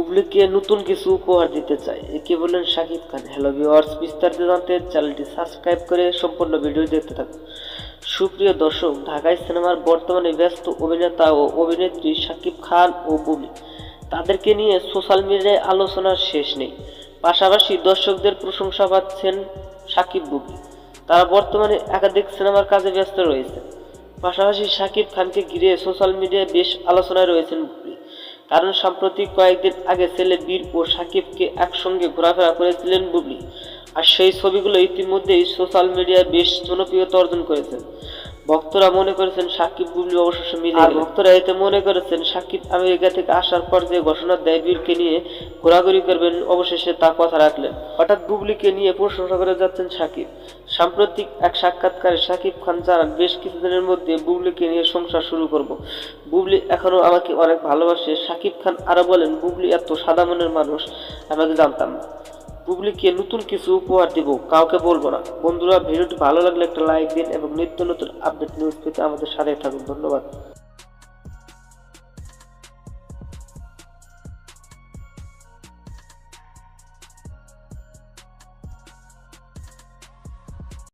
বুবলিকে নতুন কিছু উপহার দিতে চাই, একে বললেন শাকিব খান। হ্যালো ভিউয়ার্স, বিস্তারিত জানতে চ্যানেলটি সাবস্ক্রাইব করে সম্পূর্ণ ভিডিও দেখতে থাকুন। সুপ্রিয় দর্শক, ঢাকাই সিনেমার বর্তমানে ব্যস্ত অভিনেতা ও অভিনেত্রী শাকিব খান ও বুবলি, তাদেরকে নিয়ে সোশ্যাল মিডিয়ায় আলোচনার শেষ নেই। পাশাপাশি দর্শকদের প্রশংসা পাচ্ছেন শাকিব বুবলি। তারা বর্তমানে একাধিক সিনেমার কাজে ব্যস্ত রয়েছে। পাশাপাশি শাকিব খানকে ঘিরে সোশ্যাল মিডিয়ায় বেশ আলোচনায় রয়েছেন বুবলি, কারণ সাম্প্রতিক কয়েকদিন আগে ছেলে বীর ও শাকিবকে একসঙ্গে ঘোরাফেরা করেছিলেন বুবলি, আর সেই ছবিগুলো ইতিমধ্যেই সোশ্যাল মিডিয়ায় বেশ জনপ্রিয়তা অর্জন করেছে। ভক্তরা মনে করেছেন শাকিব বুবলি অবশেষে মিলে গেলেন। ভক্তরা এতে মনে করেছেন শাকিব আমেরিকা থেকে আসার পর যে ঘোষণা দেয় বীরকে নিয়ে ঘোরাঘুরি করবেন, অবশেষে তা কথা রাখলেন। হঠাৎ বুবলিকে নিয়ে প্রশংসা করে যাচ্ছেন শাকিব। সাম্প্রতিক এক সাক্ষাৎকারে শাকিব খান জানান, বেশ কিছুদিনের মধ্যে বুবলিকে নিয়ে সংসার শুরু করব। বুবলি এখনো আমাকে অনেক ভালোবাসে। শাকিব খান আরো বলেন, বুবলি এত সাদা মনের মানুষ আমাকে জানতাম না। বুবলিকে নতুন কিছু উপহার দিব, কাউকে বলবো না। বন্ধুরা, ভিডিওটি ভালো লাগলে একটা লাইক দিন এবং নিত্য নতুন আপডেট নিউজ পেতে আমাদের সাথে থাকুন। ধন্যবাদ।